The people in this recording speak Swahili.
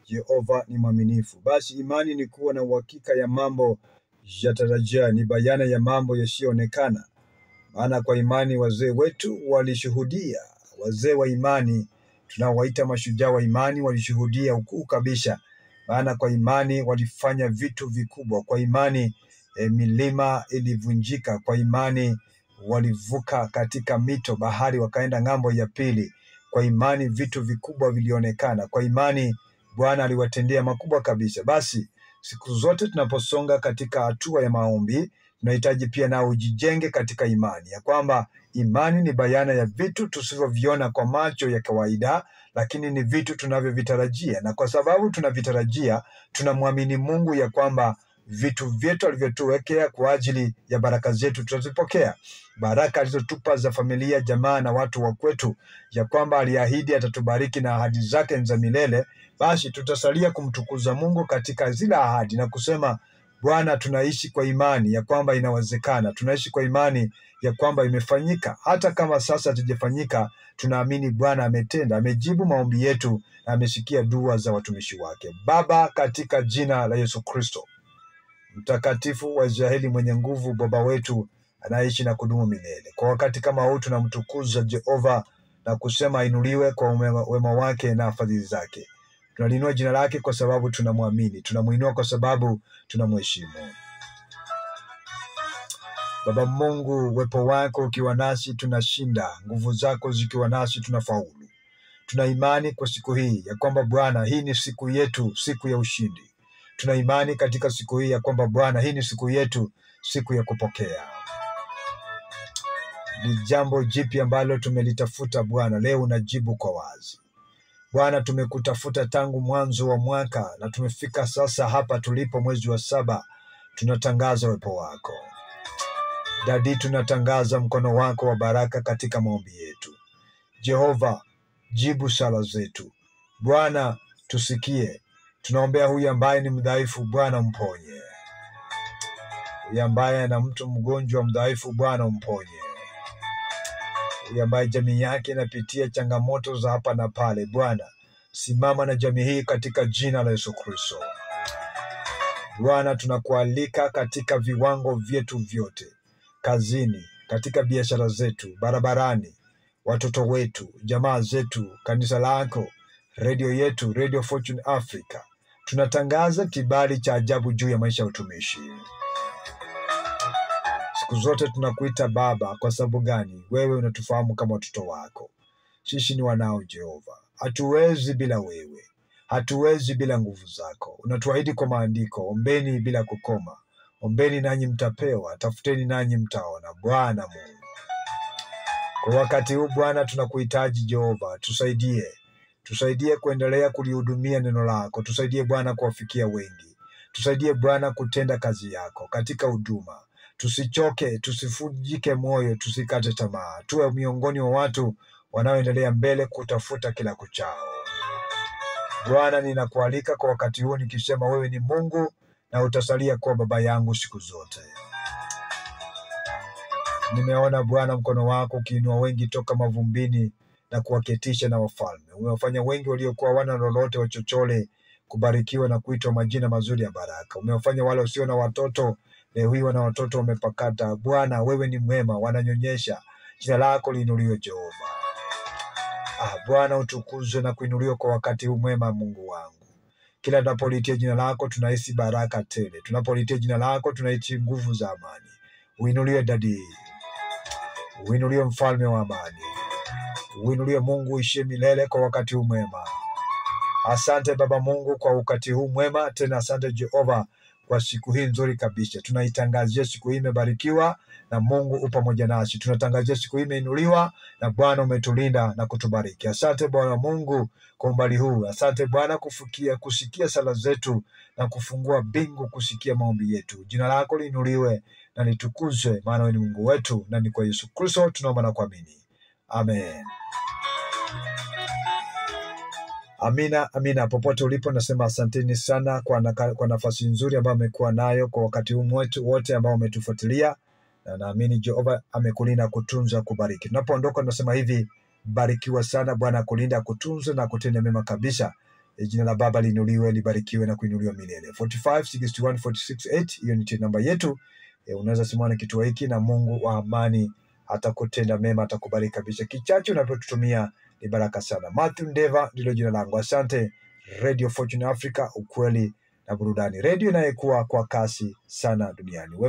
Jehova ni mwaminifu. Basi imani ni kuwa na uhakika ya mambo yatarajia, ni bayana ya mambo yasiyoonekana. Maana kwa imani wazee wetu walishuhudia. Wazee wa imani tunaowaita mashujaa wa imani walishuhudia ukuu kabisa. Maana kwa imani walifanya vitu vikubwa. Kwa imani milima ilivunjika. Kwa imani walivuka katika mito, bahari, wakaenda ng'ambo ya pili. Kwa imani vitu vikubwa vilionekana. Kwa imani Bwana aliwatendea makubwa kabisa. Basi siku zote tunaposonga katika hatua ya maombi, tunahitaji pia na ujijenge katika imani, ya kwamba imani ni bayana ya vitu tusivyoviona kwa macho ya kawaida, lakini ni vitu tunavyovitarajia. Na kwa sababu tunavitarajia, tunamwamini Mungu ya kwamba vitu vyetu alivyotuwekea kwa ajili ya baraka zetu tutazipokea. Baraka alizotupa za familia, jamaa na watu wa kwetu, ya kwamba aliahidi atatubariki na ahadi zake za milele. Basi tutasalia kumtukuza Mungu katika zile ahadi na kusema, Bwana, tunaishi kwa imani ya kwamba inawezekana. Tunaishi kwa imani ya kwamba imefanyika. Hata kama sasa hatujafanyika, tunaamini Bwana ametenda, amejibu maombi yetu na amesikia dua za watumishi wake. Baba, katika jina la Yesu Kristo, Mtakatifu wa Israeli, mwenye nguvu, Baba wetu anaishi na kudumu milele. Kwa wakati kama huu tunamtukuza Jehova na kusema inuliwe kwa wema wake na fadhili zake. Tunalinua jina lake kwa sababu tunamwamini. Tunamuinua kwa sababu tunamheshimu. Baba Mungu, uwepo wako ukiwa nasi tunashinda, nguvu zako zikiwa nasi tunafaulu. Tuna imani kwa siku hii ya kwamba Bwana, hii ni siku yetu, siku ya ushindi. Tuna imani katika siku hii ya kwamba Bwana, hii ni siku yetu, siku ya kupokea. Ni jambo jipya ambalo tumelitafuta Bwana, leo unajibu kwa wazi. Bwana, tumekutafuta tangu mwanzo wa mwaka na tumefika sasa hapa tulipo mwezi wa 7. Tunatangaza uwepo wako. Dadi, tunatangaza mkono wako wa baraka katika maombi yetu. Jehova, jibu sala zetu. Bwana, tusikie. Tunaombea huyu ambaye ni mdhaifu, Bwana mponye. Huyu ambaye ana mtu mgonjwa mdhaifu, Bwana mponye. Huyu ambaye jamii yake inapitia changamoto za hapa na pale, Bwana simama na jamii hii katika jina la Yesu Kristo. Bwana, tunakualika katika viwango vyetu vyote, kazini, katika biashara zetu, barabarani, watoto wetu, jamaa zetu, kanisa lako, redio yetu, Radio Fortune Africa. Tunatangaza kibali cha ajabu juu ya maisha ya utumishi. Siku zote tunakuita Baba. Kwa sababu gani? Wewe unatufahamu kama watoto wako. Sisi ni wanao Jehova. Hatuwezi bila wewe. Hatuwezi bila nguvu zako. Unatuahidi kwa maandiko, ombeni bila kukoma. Ombeni nanyi mtapewa, tafuteni nanyi mtaona. Bwana Mungu, kwa wakati huu Bwana tunakuhitaji Jehova, tusaidie. Tusaidie kuendelea kulihudumia neno lako. Tusaidie Bwana kuwafikia wengi. Tusaidie Bwana kutenda kazi yako katika huduma. Tusichoke, tusifujike moyo, tusikate tamaa. Tuwe miongoni wa watu wanaoendelea mbele kutafuta kila kuchao. Bwana, ninakualika kwa wakati huu nikisema wewe ni Mungu na utasalia kuwa baba yangu siku zote. Nimeona Bwana mkono wako ukiinua wengi toka mavumbini na kuwaketisha na wafalme. Umewafanya wengi waliokuwa wana lolote wachochole kubarikiwa na kuitwa majina mazuri ya baraka. Umewafanya wale usio na watoto leo hii wana watoto wamepakata. Bwana, wewe ni mwema, wananyonyesha. Jina lako liinuliwe Jehova. Bwana, utukuzwe na kuinuliwa kwa wakati huu mwema, Mungu wangu. Kila tunapolitia jina lako tunahisi baraka tele. Tunapolitia jina lako tunahisi nguvu za amani. Uinuliwe Dadi. Uinuliwe mfalme wa amani. Uinuliwe Mungu uishie milele kwa wakati huu mwema. Asante Baba Mungu kwa wakati huu mwema. Tena asante Jehova kwa siku hii nzuri kabisa. Tunaitangazia siku hii imebarikiwa na Mungu upo pamoja nasi. Tunatangazia siku hii imeinuliwa na Bwana umetulinda na kutubariki. Asante Bwana Mungu kwa umbali huu. Asante Bwana kusikia sala zetu na kufungua mbingu kusikia maombi yetu. Jina lako liinuliwe na litukuzwe, maana wewe ni Mungu wetu, na ni kwa Yesu Kristo tunaomba na kuamini. Amen. Amina, amina. Popote ulipo nasema asanteni sana kwa nafasi nzuri ambayo amekuwa nayo kwa wakati huu mwetu wote ambao umetufuatilia, na naamini Jehova amekulinda, kutunza, kubariki. Tunapoondoka nasema hivi, barikiwa sana. Bwana akulinda, kutunza na kutenda mema kabisa. Jina la Baba liinuliwe, libarikiwe na kuinuliwa milele. 456146 hiyo ni namba yetu. Unaweza simama na kituo hiki na Mungu wa amani atakutenda mema, atakubariki kabisa. Kichache unapotutumia ni baraka sana. Matthew Ndeva ndilo jina langu. Asante. Radio Fortune Africa, ukweli na burudani. Radio inayekuwa kwa kasi sana duniani.